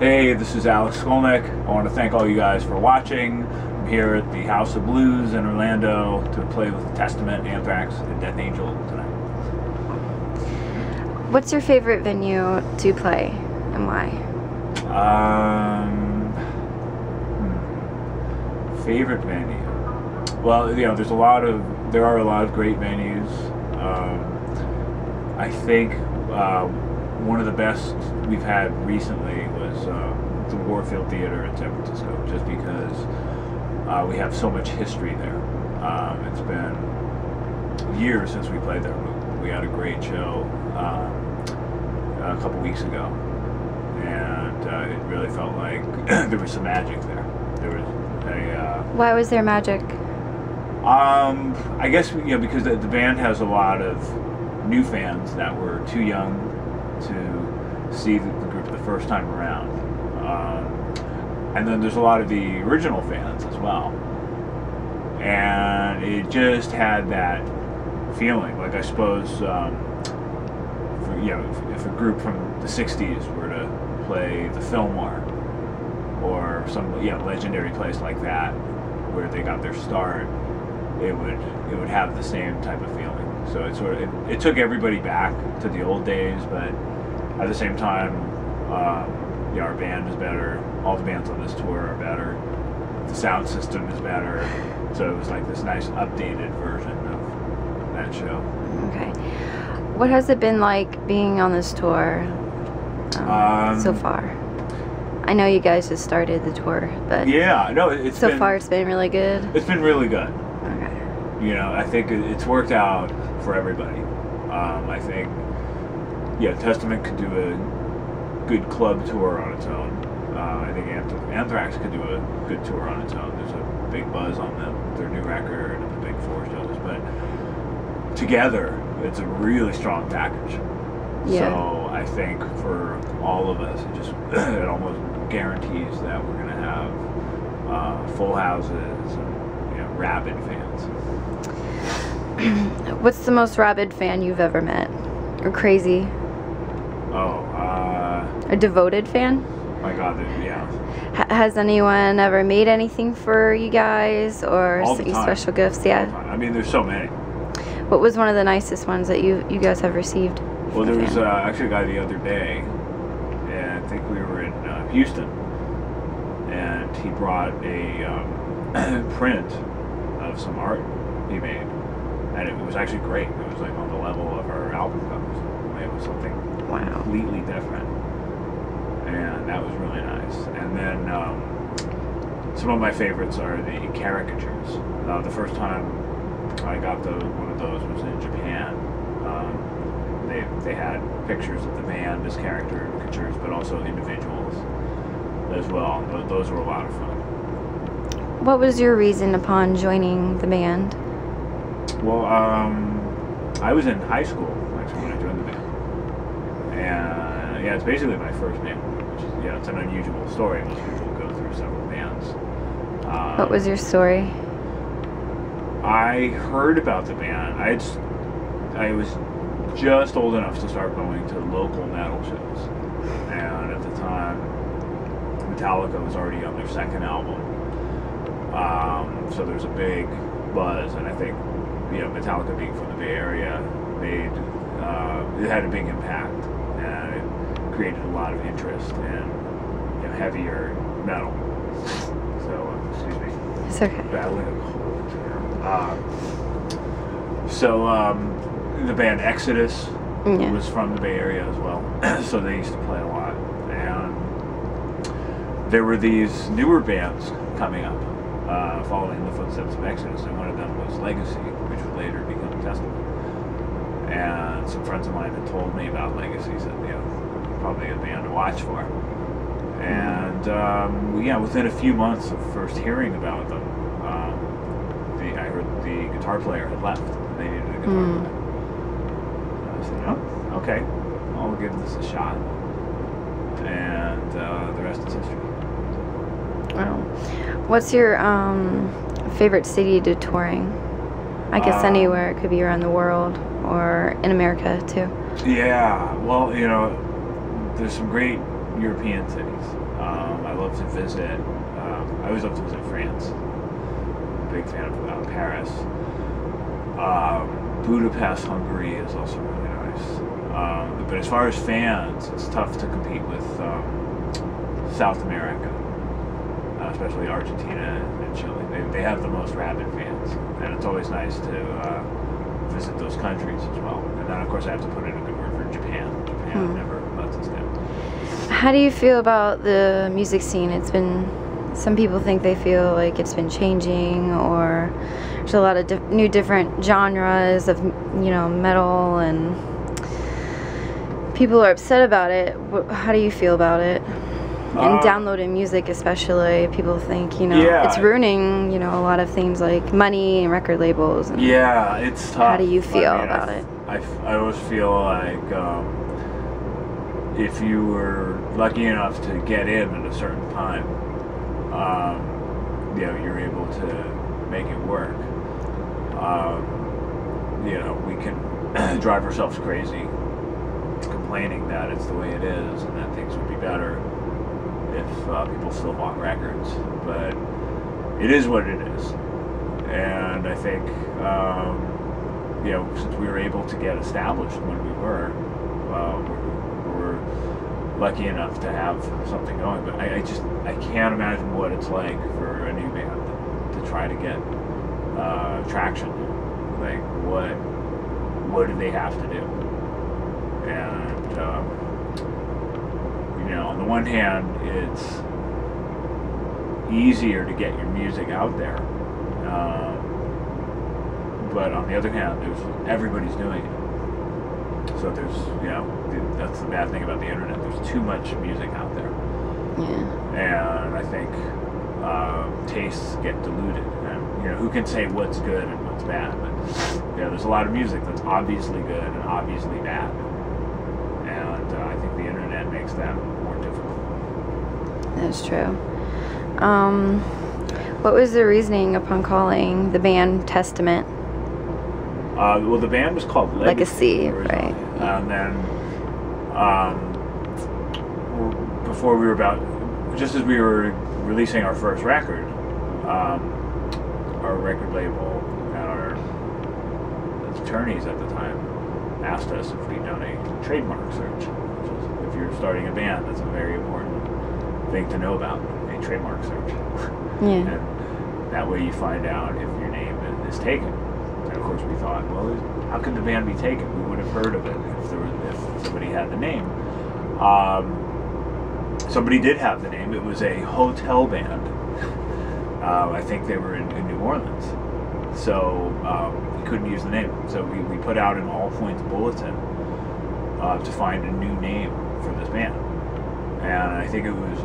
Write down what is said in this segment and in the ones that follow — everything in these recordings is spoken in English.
Hey, this is Alex Skolnick. I want to thank all you guys for watching. I'm here at the House of Blues in Orlando to play with Testament, Anthrax, and Death Angel tonight. What's your favorite venue to play and why? Favorite venue? Well, you know, there are a lot of great venues. I think one of the best we've had recently was the Warfield Theater in San Francisco, just because we have so much history there. It's been years since we played there. We had a great show a couple weeks ago, and it really felt like there was some magic there. There was Why was there magic? I guess, you know, because the band has a lot of new fans that were too young to see the group the first time around, and then there's a lot of the original fans as well, and it just had that feeling. Like, I suppose, if a group from the '60s were to play the Fillmore or some legendary place like that where they got their start, it would have the same type of feeling. So it took everybody back to the old days, but at the same time, our band is better. All the bands on this tour are better. The sound system is better. So it was like this nice updated version of that show. Okay. What has it been like being on this tour so far? I know you guys just started the tour, but yeah, no, it's so far it's been really good. It's been really good. Okay. You know, I think it's worked out for everybody. I think, Testament could do a good club tour on its own. I think Anthrax could do a good tour on its own. There's a big buzz on them, their new record, and the big four shows. But together, it's a really strong package. Yeah. So I think for all of us, it almost guarantees that we're going to have full houses and rabid fans. What's the most rabid fan you've ever met? Or crazy? A devoted fan? My God, yeah. Has anyone ever made anything for you guys or sent you special gifts? Yeah. I mean, there's so many. What was one of the nicest ones that you guys have received? Well, there was actually a guy the other day, and I think we were in Houston, and he brought a print of some art he made, and it was actually great. It was like on the level of our album covers. It was something completely different, and that was really nice. And then some of my favorites are the caricatures. The first time I got one of those was in Japan. They had pictures of the band as caricatures, but also individuals as well. Those were a lot of fun. What was your reason upon joining the band? Well, I was in high school actually when I joined the band, and it's basically my first band. Which is, it's an unusual story. Most people go through several bands. What was your story? I heard about the band. I was just old enough to start going to local metal shows, and at the time Metallica was already on their second album, so there's a big buzz, and I think Metallica being from the Bay Area it had a big impact, and it created a lot of interest in heavier metal. So excuse me, it's okay. Battling a cold here. The band Exodus was from the Bay Area as well, so they used to play a lot. And there were these newer bands coming up, following the footsteps of Exodus, and one of them was Legacy, which would later become Testament. And some friends of mine had told me about Legacy, said, probably a band to watch for. And within a few months of first hearing about them, I heard the guitar player had left, and they needed a guitar player. I said, oh, okay, I'll give this a shot. And the rest is history. Wow. What's your favorite city to touring? I guess anywhere. It could be around the world or in America too. Yeah, well, there's some great European cities. I love to visit. I always love to visit France. I'm a big fan of Paris. Budapest, Hungary is also really nice. But as far as fans, it's tough to compete with South America, especially Argentina and Chile. They have the most rabid fans, and it's always nice to visit those countries as well. And then, of course, I have to put in a good word for Japan. Japan never lets us down. How do you feel about the music scene? It's been, some people think they feel like it's been changing, or there's a lot of new different genres of, you know, metal, and people are upset about it. How do you feel about it? And downloading music especially, people think, you know, it's ruining, you know, a lot of things like money and record labels. And yeah, it's tough. How do you feel about it? I always feel like if you were lucky enough to get in at a certain time, you know, you're able to make it work. You know, we can drive ourselves crazy complaining that it's the way it is and that things would be better if people still bought records, but it is what it is. And I think, you know, since we were able to get established when we were lucky enough to have something going. But I can't imagine what it's like for a new band to try to get traction. Like, what do they have to do? And you know, on the one hand, it's easier to get your music out there, but on the other hand, everybody's doing it. So there's, you know, that's the bad thing about the internet. There's too much music out there. Yeah. And I think tastes get diluted. And, you know, who can say what's good and what's bad? But, you know, there's a lot of music that's obviously good and obviously bad. And I think the internet makes that more difficult. That's true. What was the reasoning upon calling the band Testament? Well, the band was called Legacy, right? And then, before we were just as we were releasing our first record, our record label and our attorneys at the time asked us if we'd done a trademark search. Which is, if you're starting a band, that's a very important thing to know about, a trademark search. Yeah. And that way you find out if your name is taken. And of course we thought, well, how could the band be taken? We would have heard of it if somebody had the name. Somebody did have the name. It was a hotel band. I think they were in New Orleans. So we couldn't use the name. So we put out an all points bulletin to find a new name for this band. And I think it was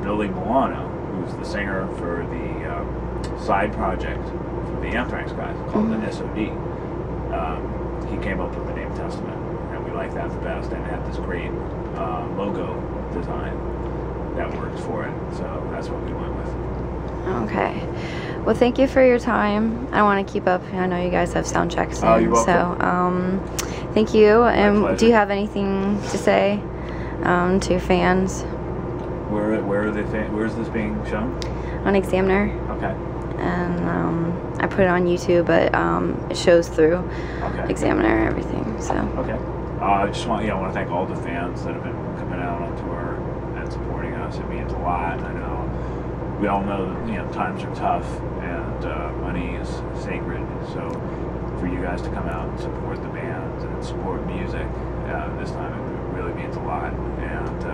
Billy Milano, who's the singer for the side project for the Anthrax guys called the SOD. He came up with the name Testament, and we liked that the best, and it had this great logo design that works for it, so that's what we went with. Okay. Well, thank you for your time. I want to keep up. I know you guys have sound checks in, you're welcome. So thank you. And do you have anything to say to your fans? Where are they? Where is this being shown? On Examiner. Okay. And I put it on YouTube, but it shows through Examiner and everything. So. Okay. I just want to thank all the fans that have been coming out on tour and supporting us. It means a lot. I know we all know that times are tough and money is sacred. So for you guys to come out and support the band and support music this time, it really means a lot. And